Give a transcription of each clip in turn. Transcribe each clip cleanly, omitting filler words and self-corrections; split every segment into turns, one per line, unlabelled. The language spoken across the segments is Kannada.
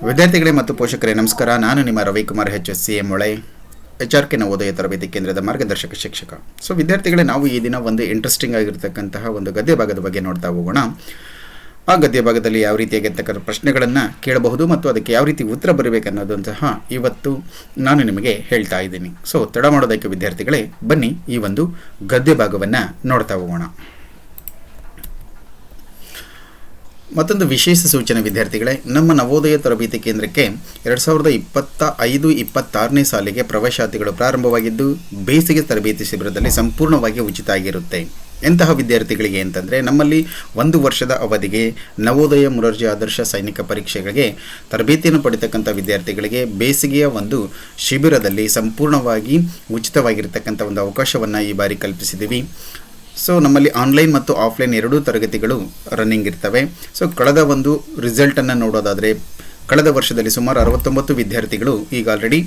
ವಿದ್ಯಾರ್ಥಿಗಳೇ ಮತ್ತು ಪೋಷಕರೇ ನಮಸ್ಕಾರ. ನಾನು ನಿಮ್ಮ ರವಿಕುಮಾರ್ HSCA ಮೊಳೆ HRK ನವೋದಯ ತರಬೇತಿ ಕೇಂದ್ರದ ಮಾರ್ಗದರ್ಶಕ ಶಿಕ್ಷಕ. ವಿದ್ಯಾರ್ಥಿಗಳೇ, ನಾವು ಈ ದಿನ ಒಂದು ಇಂಟ್ರೆಸ್ಟಿಂಗ್ ಆಗಿರತಕ್ಕಂತಹ ಒಂದು ಗದ್ಯ ಭಾಗದ ಬಗ್ಗೆ ನೋಡ್ತಾ ಹೋಗೋಣ. ಆ ಗದ್ಯ ಭಾಗದಲ್ಲಿ ಯಾವ ರೀತಿಯಾಗಿರ್ತಕ್ಕಂಥ ಪ್ರಶ್ನೆಗಳನ್ನು ಕೇಳಬಹುದು ಮತ್ತು ಅದಕ್ಕೆ ಯಾವ ರೀತಿ ಉತ್ತರ ಬರಬೇಕನ್ನೋದನ್ನು ಸಹ ಇವತ್ತು ನಾನು ನಿಮಗೆ ಹೇಳ್ತಾ ಇದ್ದೀನಿ. ತಡ ಮಾಡೋದಕ್ಕೆ ವಿದ್ಯಾರ್ಥಿಗಳೇ, ಬನ್ನಿ ಈ ಒಂದು ಗದ್ಯ ಭಾಗವನ್ನು ನೋಡ್ತಾ ಹೋಗೋಣ. ಮತ್ತೊಂದು ವಿಶೇಷ ಸೂಚನೆ ವಿದ್ಯಾರ್ಥಿಗಳೇ, ನಮ್ಮ ನವೋದಯ ತರಬೇತಿ ಕೇಂದ್ರಕ್ಕೆ 2025-26ನೇ ಸಾಲಿಗೆ ಪ್ರವೇಶಾತಿಗಳು ಪ್ರಾರಂಭವಾಗಿದ್ದು, ಬೇಸಿಗೆ ತರಬೇತಿ ಶಿಬಿರದಲ್ಲಿ ಸಂಪೂರ್ಣವಾಗಿ ಉಚಿತ ಆಗಿರುತ್ತೆ. ಎಂತಹ ವಿದ್ಯಾರ್ಥಿಗಳಿಗೆ ಅಂತಂದರೆ, ನಮ್ಮಲ್ಲಿ 1 ವರ್ಷದ ಅವಧಿಗೆ ನವೋದಯ ಮುರಾರ್ಜಿ ಆದರ್ಶ ಸೈನಿಕ ಪರೀಕ್ಷೆಗಳಿಗೆ ತರಬೇತಿಯನ್ನು ಪಡಿತಕ್ಕಂಥ ವಿದ್ಯಾರ್ಥಿಗಳಿಗೆ ಬೇಸಿಗೆಯ ಒಂದು ಶಿಬಿರದಲ್ಲಿ ಸಂಪೂರ್ಣವಾಗಿ ಉಚಿತವಾಗಿರ್ತಕ್ಕಂಥ ಒಂದು ಅವಕಾಶವನ್ನು ಈ ಬಾರಿ ಕಲ್ಪಿಸಿದ್ದೀವಿ. ನಮ್ಮಲ್ಲಿ ಆನ್ಲೈನ್ ಮತ್ತು ಆಫ್ಲೈನ್ ಎರಡೂ ತರಗತಿಗಳು ರನ್ನಿಂಗ್ ಇರ್ತವೆ. ಕಳೆದ ಒಂದು ರಿಸಲ್ಟನ್ನು ನೋಡೋದಾದರೆ, ಕಳೆದ ವರ್ಷದಲ್ಲಿ ಸುಮಾರು 69 ವಿದ್ಯಾರ್ಥಿಗಳು ಈಗ ಆಲ್ರೆಡಿ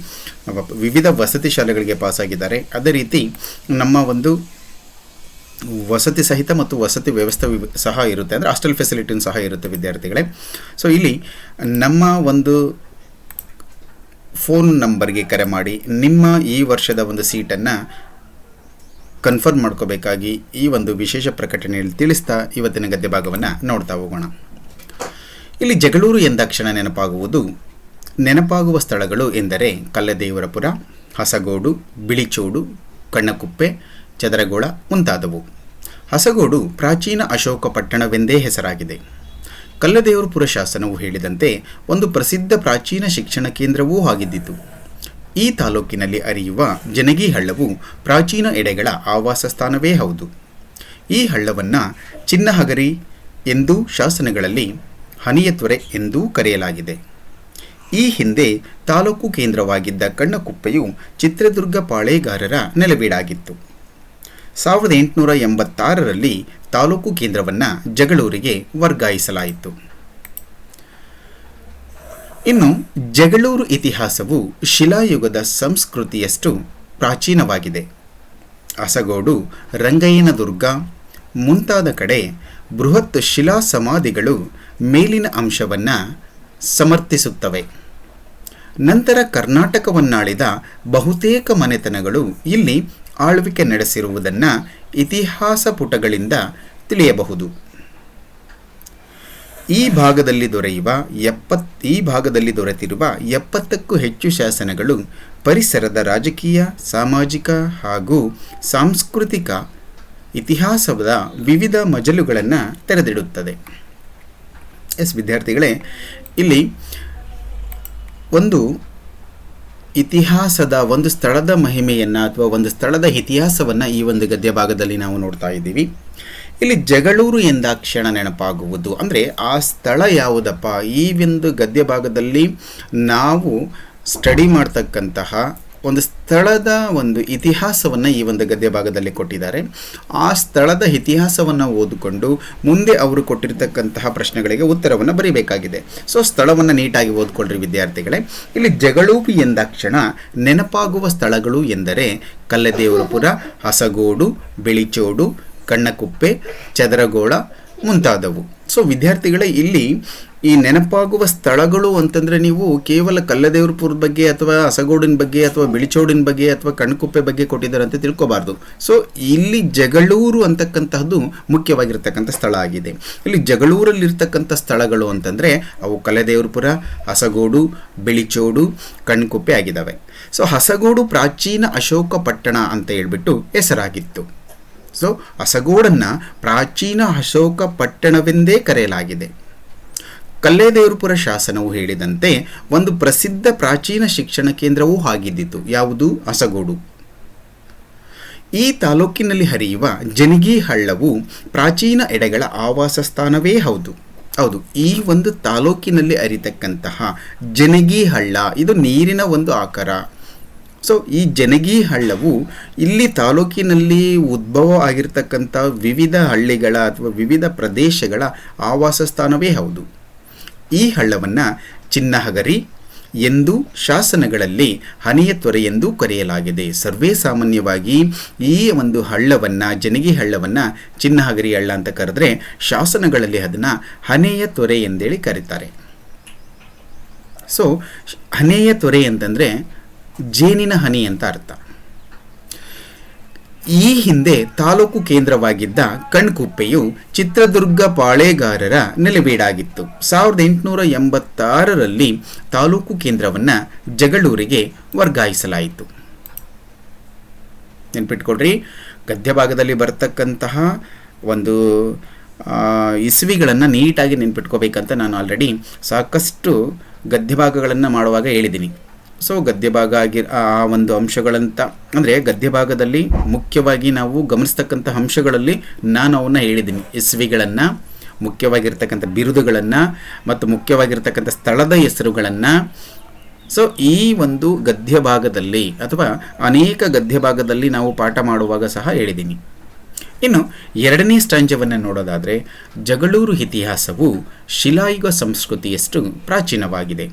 ವಿವಿಧ ವಸತಿ ಶಾಲೆಗಳಿಗೆ ಪಾಸಾಗಿದ್ದಾರೆ. ಅದೇ ರೀತಿ ನಮ್ಮ ಒಂದು ವಸತಿ ಸಹಿತ ಮತ್ತು ವಸತಿ ವ್ಯವಸ್ಥೆ ಸಹ ಇರುತ್ತೆ, ಅಂದರೆ ಹಾಸ್ಟೆಲ್ ಫೆಸಿಲಿಟಿನೂ ಸಹ ಇರುತ್ತೆ ವಿದ್ಯಾರ್ಥಿಗಳೇ. ಇಲ್ಲಿ ನಮ್ಮ ಒಂದು ಫೋನ್ ನಂಬರ್ಗೆ ಕರೆ ಮಾಡಿ ನಿಮ್ಮ ಈ ವರ್ಷದ ಒಂದು ಸೀಟನ್ನು ಕನ್ಫರ್ಮ್ ಮಾಡ್ಕೋಬೇಕಾಗಿ ಈ ಒಂದು ವಿಶೇಷ ಪ್ರಕಟಣೆಯಲ್ಲಿ ತಿಳಿಸ್ತಾ ಇವತ್ತಿನ ಗದ್ಯ ಭಾಗವನ್ನು ನೋಡ್ತಾ ಹೋಗೋಣ. ಇಲ್ಲಿ ಜಗಳೂರು ಎಂದಾಕ್ಷಣ ನೆನಪಾಗುವ ಸ್ಥಳಗಳು ಎಂದರೆ ಕಲ್ಲದೇವರಪುರ, ಹಸಗೋಡು, ಬಿಳಿಚೋಡು, ಕಣ್ಣಕುಪ್ಪೆ, ಚದರಗೋಳ ಮುಂತಾದವು. ಹಸಗೋಡು ಪ್ರಾಚೀನ ಅಶೋಕ ಪಟ್ಟಣವೆಂದೇ ಹೆಸರಾಗಿದೆ. ಕಲ್ಲದೇವರಪುರ ಶಾಸನವು ಹೇಳಿದಂತೆ ಒಂದು ಪ್ರಸಿದ್ಧ ಪ್ರಾಚೀನ ಶಿಕ್ಷಣ ಕೇಂದ್ರವೂ ಆಗಿದ್ದಿತು. ಈ ತಾಲೂಕಿನಲ್ಲಿ ಹರಿಯುವ ಜನಗಿ ಹಳ್ಳವು ಪ್ರಾಚೀನ ಎಡೆಗಳ ಆವಾಸ ಸ್ಥಾನವೇ ಹೌದು. ಈ ಹಳ್ಳವನ್ನು ಚಿನ್ನಹಗರಿ ಎಂದೂ ಶಾಸನಗಳಲ್ಲಿ ಹನಿಯತ್ವರೆ ಎಂದೂ ಕರೆಯಲಾಗಿದೆ. ಈ ಹಿಂದೆ ತಾಲೂಕು ಕೇಂದ್ರವಾಗಿದ್ದ ಕಣ್ಣಕುಪ್ಪೆಯು ಚಿತ್ರದುರ್ಗ ಪಾಳೇಗಾರರ ನೆಲೆವೀಡಾಗಿತ್ತು. 1886ರಲ್ಲಿ ತಾಲೂಕು ಕೇಂದ್ರವನ್ನು ಜಗಳೂರಿಗೆ ವರ್ಗಾಯಿಸಲಾಯಿತು. ಇನ್ನು ಜಗಳೂರು ಇತಿಹಾಸವು ಶಿಲಾಯುಗದ ಸಂಸ್ಕೃತಿಯಷ್ಟು ಪ್ರಾಚೀನವಾಗಿದೆ. ಹಸಗೋಡು, ರಂಗಯ್ಯನದುರ್ಗ ಮುಂತಾದ ಕಡೆ ಬೃಹತ್ ಶಿಲಾ ಸಮಾಧಿಗಳು ಮೇಲಿನ ಅಂಶವನ್ನು ಸಮರ್ಥಿಸುತ್ತವೆ. ನಂತರ ಕರ್ನಾಟಕವನ್ನಾಳಿದ ಬಹುತೇಕ ಮನೆತನಗಳು ಇಲ್ಲಿ ಆಳ್ವಿಕೆ ನಡೆಸಿರುವುದನ್ನು ಇತಿಹಾಸ ಪುಟಗಳಿಂದ ತಿಳಿಯಬಹುದು. ಈ ಭಾಗದಲ್ಲಿ ದೊರೆತಿರುವ 70ಕ್ಕೂ ಹೆಚ್ಚು ಶಾಸನಗಳು ಪರಿಸರದ ರಾಜಕೀಯ, ಸಾಮಾಜಿಕ ಹಾಗೂ ಸಾಂಸ್ಕೃತಿಕ ಇತಿಹಾಸದ ವಿವಿಧ ಮಜಲುಗಳನ್ನು ತೆರೆದಿಡುತ್ತದೆ. ವಿದ್ಯಾರ್ಥಿಗಳೇ, ಇಲ್ಲಿ ಒಂದು ಇತಿಹಾಸದ ಒಂದು ಸ್ಥಳದ ಮಹಿಮೆಯನ್ನು ಅಥವಾ ಒಂದು ಸ್ಥಳದ ಇತಿಹಾಸವನ್ನು ಈ ಒಂದು ಗದ್ಯ ಭಾಗದಲ್ಲಿ ನಾವು ನೋಡ್ತಾ ಇದ್ದೀವಿ. ಇಲ್ಲಿ ಜಗಳೂರು ಎಂದಾಕ್ಷಣ ನೆನಪಾಗುವುದು ಅಂದರೆ ಆ ಸ್ಥಳ ಯಾವುದಪ್ಪ? ಈ ಒಂದು ಗದ್ಯ ಭಾಗದಲ್ಲಿ ನಾವು ಸ್ಟಡಿ ಮಾಡ್ತಕ್ಕಂತಹ ಒಂದು ಸ್ಥಳದ ಒಂದು ಇತಿಹಾಸವನ್ನು ಈ ಒಂದು ಗದ್ಯ ಭಾಗದಲ್ಲಿ ಕೊಟ್ಟಿದ್ದಾರೆ. ಆ ಸ್ಥಳದ ಇತಿಹಾಸವನ್ನು ಓದಿಕೊಂಡು ಮುಂದೆ ಅವರು ಕೊಟ್ಟಿರ್ತಕ್ಕಂತಹ ಪ್ರಶ್ನೆಗಳಿಗೆ ಉತ್ತರವನ್ನು ಬರೀಬೇಕಾಗಿದೆ. ಸ್ಥಳವನ್ನು ನೀಟಾಗಿ ಓದ್ಕೊಳ್ರಿ ವಿದ್ಯಾರ್ಥಿಗಳೇ. ಇಲ್ಲಿ ಜಗಳೂರು ಎಂದಾಕ್ಷಣ ನೆನಪಾಗುವ ಸ್ಥಳಗಳು ಎಂದರೆ ಕಲ್ಲದೇವರಪುರ, ಹಸಗೋಡು, ಬಿಳಿಚೋಡು, ಕಣ್ಣಕುಪ್ಪೆ, ಚದರಗೋಳ ಮುಂತಾದವು. ವಿದ್ಯಾರ್ಥಿಗಳೇ, ಇಲ್ಲಿ ಈ ನೆನಪಾಗುವ ಸ್ಥಳಗಳು ಅಂತಂದರೆ ನೀವು ಕೇವಲ ಕಲ್ಲದೇವರಪುರದ ಬಗ್ಗೆ ಅಥವಾ ಹಸಗೋಡಿನ ಬಗ್ಗೆ ಅಥವಾ ಬಿಳಿಚೋಡಿನ ಬಗ್ಗೆ ಅಥವಾ ಕಣ್ಣಕುಪ್ಪೆ ಬಗ್ಗೆ ಕೊಟ್ಟಿದ್ದಾರೆ ಅಂತ ತಿಳ್ಕೊಬಾರ್ದು. ಇಲ್ಲಿ ಜಗಳೂರು ಅಂತಕ್ಕಂತಹದ್ದು ಮುಖ್ಯವಾಗಿರ್ತಕ್ಕಂಥ ಸ್ಥಳ ಆಗಿದೆ. ಇಲ್ಲಿ ಜಗಳೂರಲ್ಲಿರ್ತಕ್ಕಂಥ ಸ್ಥಳಗಳು ಅಂತಂದರೆ ಅವು ಕಲ್ಲದೇವರಪುರ, ಹಸಗೋಡು, ಬಿಳಿಚೋಡು, ಕಣ್ಣಕುಪ್ಪೆ ಆಗಿದ್ದಾವೆ. ಹಸಗೋಡು ಪ್ರಾಚೀನ ಅಶೋಕ ಪಟ್ಟಣ ಅಂತ ಹೇಳ್ಬಿಟ್ಟು ಹೆಸರಾಗಿತ್ತು. ಹಸಗೋಡನ್ನು ಪ್ರಾಚೀನ ಅಶೋಕ ಪಟ್ಟಣವೆಂದೇ ಕರೆಯಲಾಗಿದೆ. ಕಲ್ಲೇದೇವರಪುರ ಶಾಸನವು ಹೇಳಿದಂತೆ ಒಂದು ಪ್ರಸಿದ್ಧ ಪ್ರಾಚೀನ ಶಿಕ್ಷಣ ಕೇಂದ್ರವೂ ಆಗಿದ್ದಿತು. ಯಾವುದು? ಹಸಗೋಡು. ಈ ತಾಲೂಕಿನಲ್ಲಿ ಹರಿಯುವ ಜನಗಿ ಹಳ್ಳವು ಪ್ರಾಚೀನ ಎಡೆಗಳ ಆವಾಸ ಸ್ಥಾನವೇ ಹೌದು. ಈ ಒಂದು ತಾಲೂಕಿನಲ್ಲಿ ಹರಿತಕ್ಕಂತಹ ಜನಗಿ ಹಳ್ಳ ಇದು ನೀರಿನ ಒಂದು ಆಕಾರ. ಈ ಜನಗಿ ಹಳ್ಳವು ಇಲ್ಲಿ ತಾಲೂಕಿನಲ್ಲಿ ಉದ್ಭವ ಆಗಿರ್ತಕ್ಕಂಥ ವಿವಿಧ ಹಳ್ಳಿಗಳ ಅಥವಾ ವಿವಿಧ ಪ್ರದೇಶಗಳ ಆವಾಸ ಸ್ಥಾನವೇ ಹೌದು. ಈ ಹಳ್ಳವನ್ನು ಚಿನ್ನಹಗರಿ ಎಂದು ಶಾಸನಗಳಲ್ಲಿ ಹನಿಯತ್ವರೆ ಎಂದು ಕರೆಯಲಾಗಿದೆ. ಸರ್ವೇ ಸಾಮಾನ್ಯವಾಗಿ ಈ ಒಂದು ಹಳ್ಳವನ್ನು, ಜನಗಿ ಹಳ್ಳವನ್ನು ಚಿನ್ನಹಗರಿ ಹಳ್ಳ ಅಂತ ಕರೆದ್ರೆ, ಶಾಸನಗಳಲ್ಲಿ ಅದನ್ನು ಹನೆಯ ತೊರೆ ಎಂದೇಳಿ ಕರೀತಾರೆ. ಸೊ ಹನೆಯ ತೊರೆ ಅಂತಂದರೆ ಜೇನಿನ ಹನಿ ಅಂತ ಅರ್ಥ. ಈ ಹಿಂದೆ ತಾಲೂಕು ಕೇಂದ್ರವಾಗಿದ್ದ ಕಣ್ಕುಪ್ಪೆಯು ಚಿತ್ರದುರ್ಗ ಪಾಳೇಗಾರರ ನೆಲೆವೀಡಾಗಿತ್ತು. 1886ರಲ್ಲಿ ತಾಲೂಕು ಕೇಂದ್ರವನ್ನು ಜಗಳೂರಿಗೆ ವರ್ಗಾಯಿಸಲಾಯಿತು. ನೆನ್ಪಿಟ್ಕೊಡ್ರಿ, ಗದ್ಯ ಭಾಗದಲ್ಲಿ ಬರ್ತಕ್ಕಂತಹ ಒಂದು ಇಸ್ವಿಗಳನ್ನು ನೀಟಾಗಿ ನೆನ್ಪಿಟ್ಕೋಬೇಕಂತ ನಾನು ಆಲ್ರೆಡಿ ಸಾಕಷ್ಟು ಗದ್ಯ ಭಾಗಗಳನ್ನು ಮಾಡುವಾಗ ಹೇಳಿದ್ದೀನಿ. ಸೊ ಗದ್ಯ ಭಾಗ ಆ ಒಂದು ಅಂಶಗಳಂತ ಅಂದರೆ ಗದ್ಯ ಭಾಗದಲ್ಲಿ ಮುಖ್ಯವಾಗಿ ನಾವು ಗಮನಿಸ್ತಕ್ಕಂಥ ಅಂಶಗಳಲ್ಲಿ ನಾನು ಅವನ್ನ ಹೇಳಿದ್ದೀನಿ. ಇಸ್ವಿಗಳನ್ನು, ಮುಖ್ಯವಾಗಿರ್ತಕ್ಕಂಥ ಬಿರುದುಗಳನ್ನು ಮತ್ತು ಮುಖ್ಯವಾಗಿರ್ತಕ್ಕಂಥ ಸ್ಥಳದ ಹೆಸರುಗಳನ್ನು. ಸೊ ಈ ಒಂದು ಗದ್ಯ ಭಾಗದಲ್ಲಿ ಅಥವಾ ಅನೇಕ ಗದ್ಯ ಭಾಗದಲ್ಲಿ ನಾವು ಪಾಠ ಮಾಡುವಾಗ ಸಹ ಹೇಳಿದ್ದೀನಿ. ಇನ್ನು ಎರಡನೇ ಸ್ಟಾಂಜವನ್ನು ನೋಡೋದಾದರೆ, ಜಗಳೂರು ಇತಿಹಾಸವು ಶಿಲಾಯುಗ ಸಂಸ್ಕೃತಿಯಷ್ಟು ಪ್ರಾಚೀನವಾಗಿದೆ.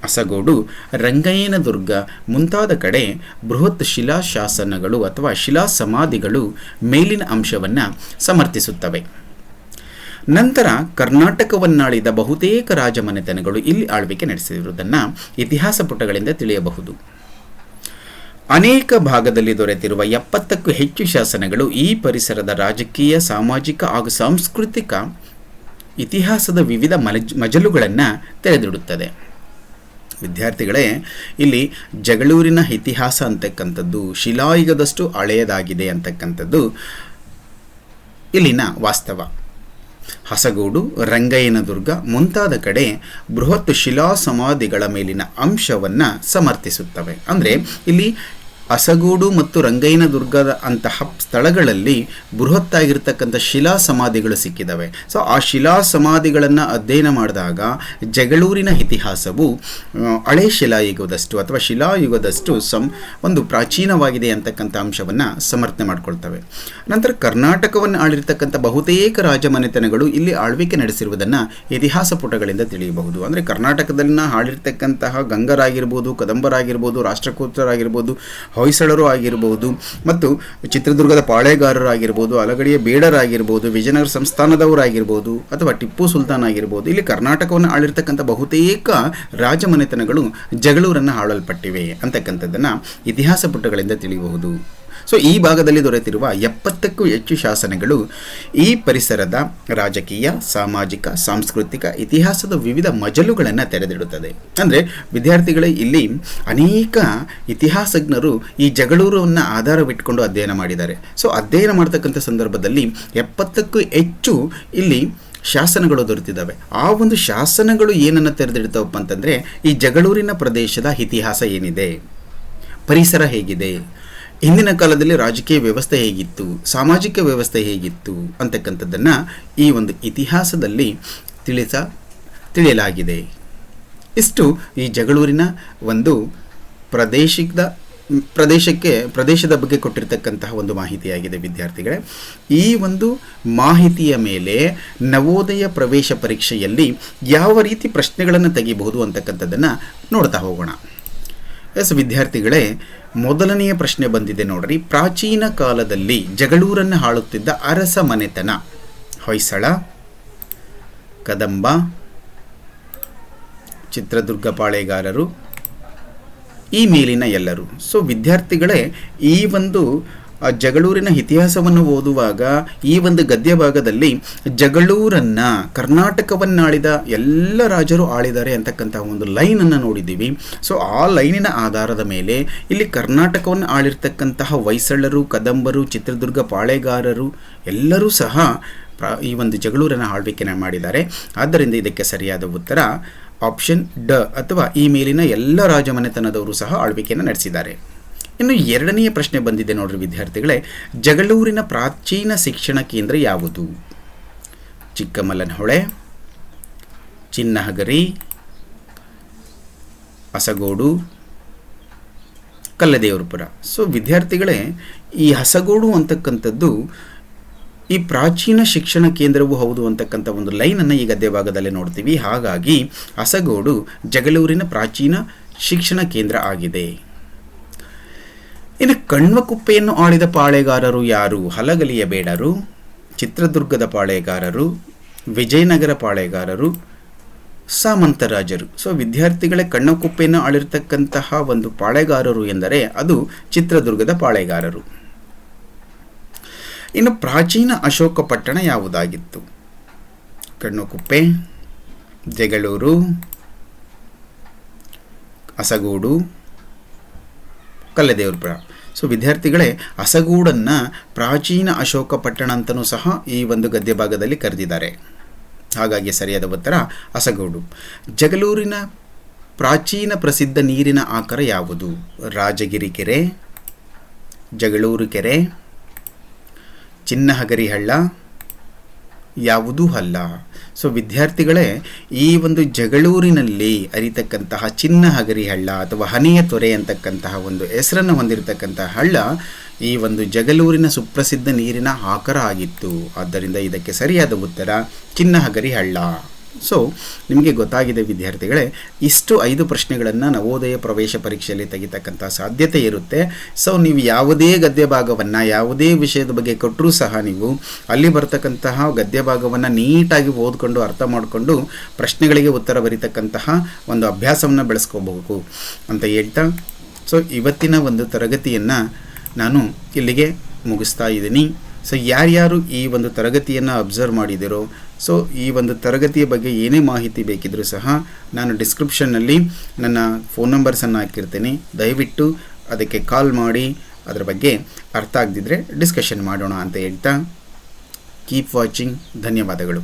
ಅಸಗೋಡು, ರಂಗಯ್ಯನದುರ್ಗ ಮುಂತಾದ ಕಡೆ ಬೃಹತ್ ಶಿಲಾಶಾಸನಗಳು ಅಥವಾ ಶಿಲಾ ಸಮಾಧಿಗಳು ಮೇಲಿನ ಅಂಶವನ್ನು ಸಮರ್ಥಿಸುತ್ತವೆ. ನಂತರ ಕರ್ನಾಟಕವನ್ನಾಳಿದ ಬಹುತೇಕ ರಾಜಮನೆತನಗಳು ಇಲ್ಲಿ ಆಳ್ವಿಕೆ ನಡೆಸಿರುವುದನ್ನು ಇತಿಹಾಸ ಪುಟಗಳಿಂದ ತಿಳಿಯಬಹುದು. ಅನೇಕ ಭಾಗದಲ್ಲಿ ದೊರೆತಿರುವ 70ಕ್ಕೂ ಹೆಚ್ಚು ಶಾಸನಗಳು ಈ ಪರಿಸರದ ರಾಜಕೀಯ, ಸಾಮಾಜಿಕ ಹಾಗೂ ಸಾಂಸ್ಕೃತಿಕ ಇತಿಹಾಸದ ವಿವಿಧ ಮಜಲುಗಳನ್ನು ತೆರೆದಿಡುತ್ತದೆ. ವಿದ್ಯಾರ್ಥಿಗಳೇ, ಇಲ್ಲಿ ಜಗಳೂರಿನ ಇತಿಹಾಸ ಅಂತಕ್ಕಂಥದ್ದು ಶಿಲಾಯುಗದಷ್ಟು ಹಳೆಯದಾಗಿದೆ ಅಂತಕ್ಕಂಥದ್ದು ಇಲ್ಲಿನ ವಾಸ್ತವ. ಹಸಗೋಡು, ರಂಗಯ್ಯನದುರ್ಗ ಮುಂತಾದ ಕಡೆ ಬೃಹತ್ ಶಿಲಾ ಸಮಾಧಿಗಳ ಮೇಲಿನ ಅಂಶವನ್ನು ಸಮರ್ಥಿಸುತ್ತವೆ. ಅಂದರೆ ಇಲ್ಲಿ ಅಸಗೋಡು ಮತ್ತು ರಂಗಯ್ಯನದುರ್ಗದ ಅಂತಹ ಸ್ಥಳಗಳಲ್ಲಿ ಬೃಹತ್ತಾಗಿರ್ತಕ್ಕಂಥ ಶಿಲಾ ಸಮಾಧಿಗಳು ಸಿಕ್ಕಿದ್ದಾವೆ. ಸೊ ಆ ಶಿಲಾ ಸಮಾಧಿಗಳನ್ನು ಅಧ್ಯಯನ ಮಾಡಿದಾಗ ಜಗಳೂರಿನ ಇತಿಹಾಸವು ಹಳೆ ಶಿಲಾಯುಗದಷ್ಟು ಅಥವಾ ಶಿಲಾಯುಗದಷ್ಟು ಒಂದು ಪ್ರಾಚೀನವಾಗಿದೆ ಅಂತಕ್ಕಂಥ ಅಂಶವನ್ನು ಸಮರ್ಥನೆ ಮಾಡಿಕೊಳ್ತವೆ. ನಂತರ ಕರ್ನಾಟಕವನ್ನು ಆಳಿರ್ತಕ್ಕಂಥ ಬಹುತೇಕ ರಾಜಮನೆತನಗಳು ಇಲ್ಲಿ ಆಳ್ವಿಕೆ ನಡೆಸಿರುವುದನ್ನು ಇತಿಹಾಸ ಪುಟಗಳಿಂದ ತಿಳಿಯಬಹುದು. ಅಂದರೆ ಕರ್ನಾಟಕದಲ್ಲಿನ ಆಳಿರ್ತಕ್ಕಂತಹ ಗಂಗರಾಗಿರ್ಬೋದು, ಕದಂಬರಾಗಿರ್ಬೋದು, ರಾಷ್ಟ್ರಕೂಟರಾಗಿರ್ಬೋದು, ಹೊಯ್ಸಳರು ಆಗಿರಬಹುದು ಮತ್ತು ಚಿತ್ರದುರ್ಗದ ಪಾಳೇಗಾರರಾಗಿರ್ಬೋದು, ಅಲಗಡಿಯ ಬೇಡರಾಗಿರ್ಬೋದು, ವಿಜಯನಗರ ಸಂಸ್ಥಾನದವರಾಗಿರ್ಬೋದು ಅಥವಾ ಟಿಪ್ಪು ಸುಲ್ತಾನ್ ಆಗಿರ್ಬೋದು. ಇಲ್ಲಿ ಕರ್ನಾಟಕವನ್ನು ಆಳಿರ್ತಕ್ಕಂಥ ಬಹುತೇಕ ರಾಜಮನೆತನಗಳು ಜಗಳೂರನ್ನು ಆಳಲ್ಪಟ್ಟಿವೆ ಅಂತಕ್ಕಂಥದ್ದನ್ನು ಇತಿಹಾಸ ಪುಟಗಳಿಂದ ತಿಳಿಯಬಹುದು. ಸೊ ಈ ಭಾಗದಲ್ಲಿ ದೊರೆತಿರುವ 70ಕ್ಕೂ ಹೆಚ್ಚು ಶಾಸನಗಳು ಈ ಪರಿಸರದ ರಾಜಕೀಯ, ಸಾಮಾಜಿಕ, ಸಾಂಸ್ಕೃತಿಕ ಇತಿಹಾಸದ ವಿವಿಧ ಮಜಲುಗಳನ್ನು ತೆರೆದಿಡುತ್ತದೆ. ಅಂದರೆ ವಿದ್ಯಾರ್ಥಿಗಳೇ, ಇಲ್ಲಿ ಅನೇಕ ಇತಿಹಾಸಜ್ಞರು ಈ ಜಗಳೂರನ್ನು ಆಧಾರವಿಟ್ಟುಕೊಂಡು ಅಧ್ಯಯನ ಮಾಡಿದ್ದಾರೆ. ಸೊ ಅಧ್ಯಯನ ಮಾಡ್ತಕ್ಕಂಥ ಸಂದರ್ಭದಲ್ಲಿ 70ಕ್ಕೂ ಹೆಚ್ಚು ಇಲ್ಲಿ ಶಾಸನಗಳು ದೊರೆತಿದ್ದಾವೆ. ಆ ಒಂದು ಶಾಸನಗಳು ಏನನ್ನು ತೆರೆದಿಡ್ತಾವಪ್ಪ ಅಂತಂದರೆ, ಈ ಜಗಳೂರಿನ ಪ್ರದೇಶದ ಇತಿಹಾಸ ಏನಿದೆ, ಪರಿಸರ ಹೇಗಿದೆ, ಹಿಂದಿನ ಕಾಲದಲ್ಲಿ ರಾಜಕೀಯ ವ್ಯವಸ್ಥೆ ಹೇಗಿತ್ತು, ಸಾಮಾಜಿಕ ವ್ಯವಸ್ಥೆ ಹೇಗಿತ್ತು ಅಂತಕ್ಕಂಥದ್ದನ್ನು ಈ ಒಂದು ಇತಿಹಾಸದಲ್ಲಿ ತಿಳಿಯಲಾಗಿದೆ. ಇಷ್ಟು ಈ ಜಗಳೂರಿನ ಒಂದು ಪ್ರದೇಶದ ಬಗ್ಗೆ ಕೊಟ್ಟಿರ್ತಕ್ಕಂತಹ ಒಂದು ಮಾಹಿತಿಯಾಗಿದೆ ವಿದ್ಯಾರ್ಥಿಗಳೇ. ಈ ಒಂದು ಮಾಹಿತಿಯ ಮೇಲೆ ನವೋದಯ ಪ್ರವೇಶ ಪರೀಕ್ಷೆಯಲ್ಲಿ ಯಾವ ರೀತಿ ಪ್ರಶ್ನೆಗಳನ್ನು ತೆಗಿಬಹುದು ಅಂತಕ್ಕಂಥದ್ದನ್ನು ನೋಡ್ತಾ ಹೋಗೋಣ. ವಿದ್ಯಾರ್ಥಿಗಳೇ, ಮೊದಲನೆಯ ಪ್ರಶ್ನೆ ಬಂದಿದೆ ನೋಡ್ರಿ. ಪ್ರಾಚೀನ ಕಾಲದಲ್ಲಿ ಜಗಳೂರನ್ನು ಆಳುತ್ತಿದ್ದ ಅರಸ ಮನೆತನ ಹೊಯ್ಸಳ, ಕದಂಬ, ಚಿತ್ರದುರ್ಗ ಪಾಳೇಗಾರರು, ಈ ಮೇಲಿನ ಎಲ್ಲರೂ. ಸೊ ವಿದ್ಯಾರ್ಥಿಗಳೇ, ಈ ಒಂದು ಜಗಳೂರಿನ ಇತಿಹಾಸವನ್ನು ಓದುವಾಗ ಈ ಒಂದು ಗದ್ಯ ಭಾಗದಲ್ಲಿ ಜಗಳೂರನ್ನು, ಕರ್ನಾಟಕವನ್ನಾಳಿದ ಎಲ್ಲ ರಾಜರು ಆಳಿದ್ದಾರೆ ಅಂತಕ್ಕಂಥ ಒಂದು ಲೈನನ್ನು ನೋಡಿದ್ದೀವಿ. ಸೊ ಆ ಲೈನಿನ ಆಧಾರದ ಮೇಲೆ ಇಲ್ಲಿ ಕರ್ನಾಟಕವನ್ನು ಆಳಿರ್ತಕ್ಕಂತಹ ಹೊಯ್ಸಳರು, ಕದಂಬರು, ಚಿತ್ರದುರ್ಗ ಪಾಳೇಗಾರರು ಎಲ್ಲರೂ ಸಹ ಈ ಒಂದು ಜಗಳೂರನ್ನು ಆಳ್ವಿಕೆ ಮಾಡಿದ್ದಾರೆ. ಆದ್ದರಿಂದ ಇದಕ್ಕೆ ಸರಿಯಾದ ಉತ್ತರ ಆಪ್ಷನ್ ಡ ಅಥವಾ ಈ ಮೇಲಿನ ಎಲ್ಲ ರಾಜಮನೆತನದವರು ಸಹ ಆಳ್ವಿಕೆಯನ್ನು ನಡೆಸಿದ್ದಾರೆ. ಇನ್ನು ಎರಡನೆಯ ಪ್ರಶ್ನೆ ಬಂದಿದೆ ನೋಡ್ರಿ ವಿದ್ಯಾರ್ಥಿಗಳೇ. ಜಗಳೂರಿನ ಪ್ರಾಚೀನ ಶಿಕ್ಷಣ ಕೇಂದ್ರ ಯಾವುದು? ಚಿಕ್ಕಮಲ್ಲನಹೊಳೆ, ಚಿನ್ನಹಗರಿ, ಅಸಗೋಡು, ಕಲ್ಲದೇವರಪುರ. ಸೊ ವಿದ್ಯಾರ್ಥಿಗಳೇ, ಈ ಹಸಗೋಡು ಅಂತಕ್ಕಂಥದ್ದು ಈ ಪ್ರಾಚೀನ ಶಿಕ್ಷಣ ಕೇಂದ್ರವೂ ಹೌದು ಅಂತಕ್ಕಂಥ ಒಂದು ಲೈನನ್ನು ಈ ಗದ್ಯ ಭಾಗದಲ್ಲಿ ನೋಡ್ತೀವಿ. ಹಾಗಾಗಿ ಹಸಗೋಡು ಜಗಳೂರಿನ ಪ್ರಾಚೀನ ಶಿಕ್ಷಣ ಕೇಂದ್ರ ಆಗಿದೆ. ಇನ್ನು ಕಣ್ವಕುಪ್ಪೆಯನ್ನು ಆಳಿದ ಪಾಳೇಗಾರರು ಯಾರು? ಹಲಗಲಿಯ ಬೇಡರು, ಚಿತ್ರದುರ್ಗದ ಪಾಳೇಗಾರರು, ವಿಜಯನಗರ ಪಾಳೇಗಾರರು, ಸಾಮಂತರಾಜರು. ಸೊ ವಿದ್ಯಾರ್ಥಿಗಳೇ ಕಣ್ಣಕುಪ್ಪೆಯನ್ನು ಆಳಿರ್ತಕ್ಕಂತಹ ಒಂದು ಪಾಳೆಗಾರರು ಎಂದರೆ ಅದು ಚಿತ್ರದುರ್ಗದ ಪಾಳೆಗಾರರು. ಇನ್ನು ಪ್ರಾಚೀನ ಅಶೋಕ ಪಟ್ಟಣ ಯಾವುದಾಗಿತ್ತು? ಕಣ್ಣಕುಪ್ಪೆ, ಜಗಳೂರು, ಅಸಗೂಡು, ಕಲ್ಲದೇವರಪುರ. ಸೊ ವಿದ್ಯಾರ್ಥಿಗಳೇ ಅಸಗೂಡನ್ನು ಪ್ರಾಚೀನ ಅಶೋಕ ಪಟ್ಟಣ ಅಂತಲೂ ಸಹ ಈ ಒಂದು ಗದ್ಯ ಭಾಗದಲ್ಲಿ ಕರೆದಿದ್ದಾರೆ. ಹಾಗಾಗಿ ಸರಿಯಾದ ಉತ್ತರ ಅಸಗೂಡು. ಜಗಳೂರಿನ ಪ್ರಾಚೀನ ಪ್ರಸಿದ್ಧ ನೀರಿನ ಆಕರ ಯಾವುದು? ರಾಜಗಿರಿ ಕೆರೆ, ಜಗಳೂರು ಕೆರೆ, ಚಿನ್ನಹಗರಿ ಹಳ್ಳ, ಯಾವುದೂ ಅಲ್ಲ. ಸೊ ವಿದ್ಯಾರ್ಥಿಗಳೇ ಈ ಒಂದು ಜಗಳೂರಿನಲ್ಲಿ ಹರಿತಕ್ಕಂತಹ ಚಿನ್ನಹಗರಿ ಹಳ್ಳ ಅಥವಾ ಹನಿಯ ತೊರೆ ಅಂತಕ್ಕಂತಹ ಒಂದು ಹೆಸರನ್ನು ಹೊಂದಿರತಕ್ಕಂತಹ ಹಳ್ಳ ಈ ಒಂದು ಜಗಳೂರಿನ ಸುಪ್ರಸಿದ್ಧ ನೀರಿನ ಆಕರ ಆಗಿತ್ತು. ಆದ್ದರಿಂದ ಇದಕ್ಕೆ ಸರಿಯಾದ ಉತ್ತರ ಚಿನ್ನಹಗರಿ ಹಳ್ಳ. ಸೊ ನಿಮಗೆ ಗೊತ್ತಾಗಿದೆ ವಿದ್ಯಾರ್ಥಿಗಳೇ, ಇಷ್ಟು 5 ಪ್ರಶ್ನೆಗಳನ್ನು ನವೋದಯ ಪ್ರವೇಶ ಪರೀಕ್ಷೆಯಲ್ಲಿ ತೆಗಿತಕ್ಕಂಥ ಸಾಧ್ಯತೆ ಇರುತ್ತೆ. ಸೊ ನೀವು ಯಾವುದೇ ಗದ್ಯ ಭಾಗವನ್ನು ಯಾವುದೇ ವಿಷಯದ ಬಗ್ಗೆ ಕೊಟ್ಟರೂ ಸಹ ನೀವು ಅಲ್ಲಿ ಬರ್ತಕ್ಕಂತಹ ಗದ್ಯ ಭಾಗವನ್ನು ನೀಟಾಗಿ ಓದ್ಕೊಂಡು ಅರ್ಥ ಮಾಡಿಕೊಂಡು ಪ್ರಶ್ನೆಗಳಿಗೆ ಉತ್ತರ ಬರೀತಕ್ಕಂತಹ ಒಂದು ಅಭ್ಯಾಸವನ್ನು ಬೆಳೆಸ್ಕೋಬೇಕು ಅಂತ ಹೇಳ್ತಾ, ಸೊ ಇವತ್ತಿನ ಒಂದು ತರಗತಿಯನ್ನು ನಾನು ಇಲ್ಲಿಗೆ ಮುಗಿಸ್ತಾ ಇದ್ದೀನಿ. ಸೊ ಯಾರ್ಯಾರು ಈ ಒಂದು ತರಗತಿಯನ್ನು ಅಬ್ಸರ್ವ್ ಮಾಡಿದಿರೋ, ಸೊ ಈ ಒಂದು ತರಗತಿಯ ಬಗ್ಗೆ ಏನೇ ಮಾಹಿತಿ ಬೇಕಿದ್ದರೂ ಸಹ ನಾನು ಡಿಸ್ಕ್ರಿಪ್ಷನ್ನಲ್ಲಿ ನನ್ನ ಫೋನ್ ನಂಬರ್ಸನ್ನು ಹಾಕಿರ್ತೀನಿ. ದಯವಿಟ್ಟು ಅದಕ್ಕೆ ಕಾಲ್ ಮಾಡಿ ಅದರ ಬಗ್ಗೆ ಅರ್ಥ ಆಗದಿದ್ದರೆ ಡಿಸ್ಕಷನ್ ಮಾಡೋಣ ಅಂತ ಹೇಳ್ತಾ, ಕೀಪ್ ವಾಚಿಂಗ್. ಧನ್ಯವಾದಗಳು.